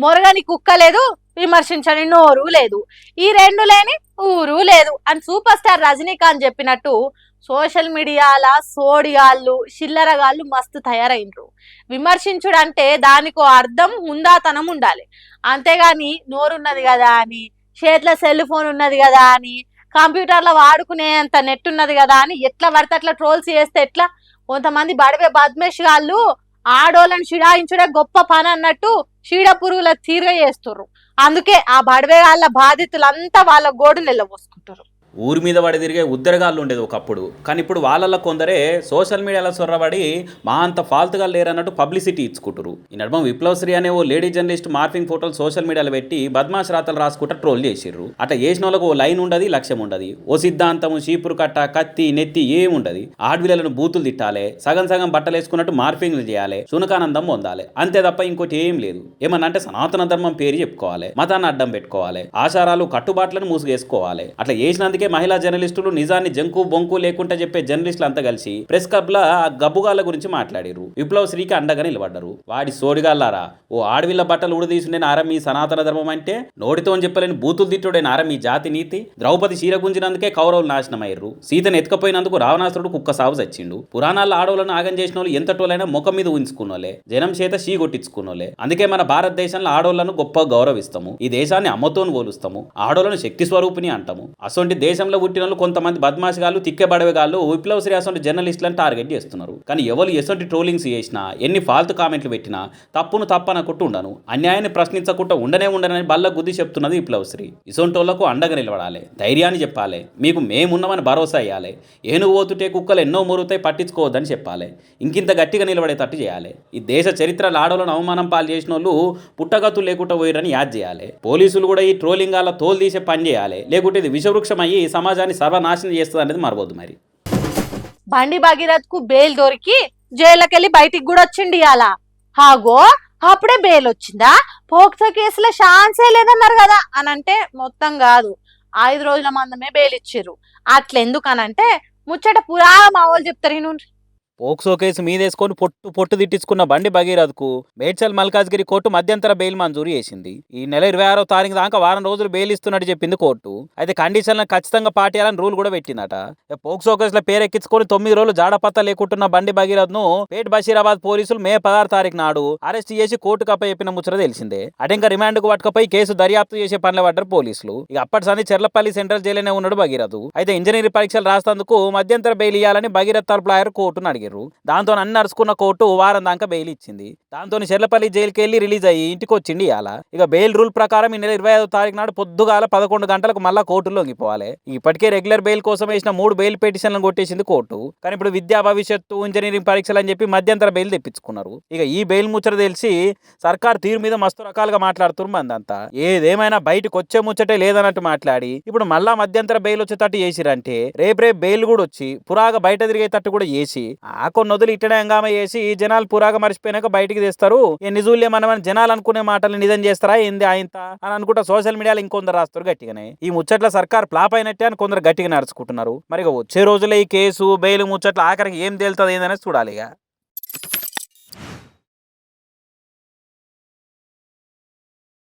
మొరగని కుక్క లేదు, విమర్శించని నోరు లేదు, ఈ రెండు లేని ఊరు లేదు అని సూపర్ స్టార్ రజనీకాంత్ చెప్పినట్టు సోషల్ మీడియాల సోడిగాళ్ళు చిల్లరగాళ్ళు మస్తు తయారైనరు. విమర్శించుడంటే దానికో అర్థం హుందాతనం ఉండాలి. అంతేగాని నోరున్నది కదా అని, చేతిలో సెల్ ఫోన్ ఉన్నది కదా అని, కంప్యూటర్లో వాడుకునేంత నెట్ ఉన్నది కదా అని ఎట్లా పడితే అట్లా ట్రోల్స్ చేస్తే ఎట్లా? కొంతమంది బడివే బద్మేష్ గాళ్ళు ఆడోళ్ళని చిడాయించుడే గొప్ప పని అన్నట్టు చీడ పురుగుల తీరుగా చేస్తుర్రు. అందుకే ఆ బడివే వాళ్ళ బాధితులంతా వాళ్ళ గోడు నిలబోసుకుంటారు. ఊరి మీద పడి తిరిగే ఉద్దరగాళ్ళు ఉండేది ఒకప్పుడు, కానీ ఇప్పుడు వాళ్ళల్లో కొందరే సోషల్ మీడియాలో సొర్రబడి మా అంత ఫాల్తుగా లేరన్నట్టు పబ్లిసిటీ ఇచ్చుకుంటారు. ఈ నడుమ విప్లవశ్రీ అనే ఓ లేడీ జర్నలిస్ట్ మార్ఫింగ్ ఫోటోలు సోషల్ మీడియాలో పెట్టి బద్మాష్ రాతలు రాసుకుంటా ట్రోల్ చేసిర్రు. అట్లా చేసిన వాళ్ళకు ఓ లైన్ ఉండదు, లక్ష్యం ఉండదు, ఓ సిద్ధాంతము చీపురు కట్ట కత్తి నెత్తి ఏముండదు. ఆడవిలను బూతులు తిట్టాలి, సగం సగం బట్టలు వేసుకున్నట్టు మార్ఫింగ్లు చేయాలి, సునకానందం పొందాలి, అంతే తప్ప ఇంకోటి ఏం లేదు. ఏమన్నా అంటే సనాతన ధర్మం పేరు చెప్పుకోవాలి, మతాన్ని అడ్డం పెట్టుకోవాలి, ఆచారాలు కట్టుబాట్లను మూసుగేసుకోవాలి. అట్లా చేసినందుకే మహిళా జర్నలిస్టులు నిజాన్ని జంకు బొంకు లేకుండా చెప్పే జర్నలిస్టులు అంతా కలిసి ప్రెస్ క్లబ్ లా గబ్బుగాళ్ళ గురించి మాట్లాడారు. విప్లవశ్రీకి అండగా నిలబడ్డారు. వాడి సోడిగాళ్ళారా, ఓ ఆడవిళ్ళ బట్టలు ఉడదీసుండే నారం ఈ సనాతన ధర్మం అంటే, నోటితో చెప్పలేని బూతులు తిట్టుడే నారం ఈ జాతి నీతి. ద్రౌపది చీర గుంజినందుకే కౌరవులు నాశనం అయ్యారు. సీతను ఎత్తుకపోయినందుకు రావణాసురుడు కుక్క సాగు చచ్చిండు. పురాణాల్లో ఆడవులను ఆగం చేసిన వాళ్ళు ఎంత టోలైనా ముఖం మీద ఉంచుకున్నోలే, జనం చేత షీ కొట్టించుకున్నోలే. అందుకే మన భారతదేశంలో ఆడోళ్లను గొప్ప గౌరవిస్తాము, ఈ దేశాన్ని అమ్మతోని పోలుస్తాము, ఆడోళ్లను శక్తి స్వరూపిణి అంటాము. అసొంటి దేశంలో పుట్టిన వాళ్ళు కొంతమంది బద్మాషగాళ్ళు తిక్కెబడవేగాళ్ళు విప్లవశ్రీ అసొంటి జర్నలిస్టులను టార్గెట్ చేస్తున్నారు. కానీ ఎవరు ఎసొంటి ట్రోలింగ్స్ చేసినా, ఎన్ని ఫాల్తు కామెంట్లు పెట్టినా తప్పును తప్పనకుంటూ ఉండను, అన్యాయాన్ని ప్రశ్నించకుండా ఉండనే బల్ల గుద్ది చెప్తున్నది విప్లవశ్రీ. ఇసొంటోళ్లకు అండగా నిలబడాలి, ధైర్యాన్ని చెప్పాలి, మీకు మేమున్నామని భరోసా ఇవ్వాలి. ఏనుగు పోతుంటే కుక్కలు ఎన్నో మురుగుతాయి, పట్టించుకోవద్దని చెప్పాలి. ఇంకింత గట్టిగా నిలబడేటట్టు చేయాలి. ఈ దేశ చరిత్రలో ఆడోళ్ళను అవమానం పాలు చేసిన వాళ్ళు పుట్టగతులు లేకుండా పోయారని యాద్ చేయాలి. పోలీసులు కూడా ఈ ట్రోలింగ్ అలా తోలు తీసే పని చేయాలి, లేకుంటే ఇది విషవృక్షం అయ్యి సమాజాన్ని సర్వనాశనం చేస్తుంది అనేది మరవద్దు. మరి బండి భగీరథ్ కు బెయిల్ దొరికి జైలుకెళ్ళి బయటికి కూడా వచ్చిండి అలా. హాగో అప్పుడే బెయిల్ వచ్చిందా, పోక్సో కేసులో ఛాన్సే లేదన్నారు కదా అని అంటే మొత్తం కాదు, 5 రోజుల మందమే బెయిల్ ఇచ్చిర్రు. అట్లెందుకు అనంటే ముచ్చట పురా మా వాళ్ళు చెప్తారు. నేను పోక్సో కేసు మీదేసుకొని పొట్టు తిట్టించుకున్న బండి భగీరథ్కు మేడ్చల్ మల్కాజ్గిరి కోర్టు మధ్యంతర బెయిల్ మంజూరు చేసింది. ఈ నెల 26వ తారీఖు దాకా వారం రోజులు బెయిల్ ఇస్తున్నట్టు చెప్పింది కోర్టు. అయితే కండిషన్లను ఖచ్చితంగా పాటియాలని రూల్ కూడా పెట్టిందట. పోక్సో కేసులో పేరెక్కించుకొని 9 రోజులు జాడపత్త లేకుంటున్న బండి భగీరథ్ను పేట్ బషీరాబాద్ పోలీసులు మే 16 తారీఖు నాడు అరెస్ట్ చేసి కోర్టుకు అప్పచెప్పిన ముచ్చట తెలిసిందే. అటు ఇంకా రిమాండ్కు పట్టుకపోయి కేసు దర్యాప్తు చేసే పనులు పడ్డారు పోలీసులు. ఇక అప్పటి సంది చెర్లపల్లి సెంట్రల్ జైలునే ఉన్నాడు భగీరథ్. అయితే ఇంజనీరింగ్ పరీక్షలు రాసేందుకు మధ్యంతర బెయిల్ ఇవ్వాలని భగీరథ్ తరపు లాయర్ కోర్టును అడిగారు. దాంతో అన్ని నడుచుకున్న కోర్టు వారం దాకా బెయిల్ ఇచ్చింది. దాంతో చెర్లపల్లి జైలుకి వెళ్ళి రిలీజ్ అయ్యి ఇంటికి వచ్చిండి ఇవాళ. ఇక బెయిల్ రూల్ ప్రకారం ఈ నెల 25వ తారీఖు నాడు పొద్దుగాల 11 గంటలకు మళ్ళా కోర్టులో లొంగిపోవాలి. ఇప్పటికే రెగ్యులర్ బెయిల్ కోసం వేసిన 3 బెయిల్ పిటిషన్లను కొట్టేసింది కోర్టు. కానీ ఇప్పుడు విద్యా భవిష్యత్తు, ఇంజనీరింగ్ పరీక్షలు అని చెప్పి మధ్యంతర బెయిల్ తెప్పించుకున్నారు. ఇక ఈ బెయిల్ ముచ్చట తెలిసి సర్కార్ తీరు మీద మస్తు రకాలుగా మాట్లాడుతున్నారు మందంతా. ఏదేమైనా బయటకు వచ్చే ముచ్చటే లేదన్నట్టు మాట్లాడి ఇప్పుడు మళ్ళా మధ్యంతర బెయిల్ వచ్చేటట్టు చేసిరంటే రేపు బెయిల్ కూడా వచ్చి పురాగా బయట తిరిగేటట్టు కూడా చేసి కొన్ని వదిలి ఇట్టనే హంగామా చేసి జనాలు పురాగా మర్చిపోయినాక బయటికి తెస్తారు. నిజులే మనం జనాలు అనుకునే మాటలు నిజం చేస్తారా ఏంది ఆయంత అని అనుకుంటా సోషల్ మీడియాలో ఇంకొందరు రాస్తారు గట్టిగానే. ఈ ముచ్చట్ల సర్కార్ ఫ్లాప్ అయినట్టే అని కొందరు గట్టిగా నడుచుకుంటున్నారు. మరి వచ్చే రోజుల్లో ఈ కేసు బెయిల్ ముచ్చట్ల ఆఖరికి ఏం తేలుతుంది ఏందనేది చూడాలి. ఇక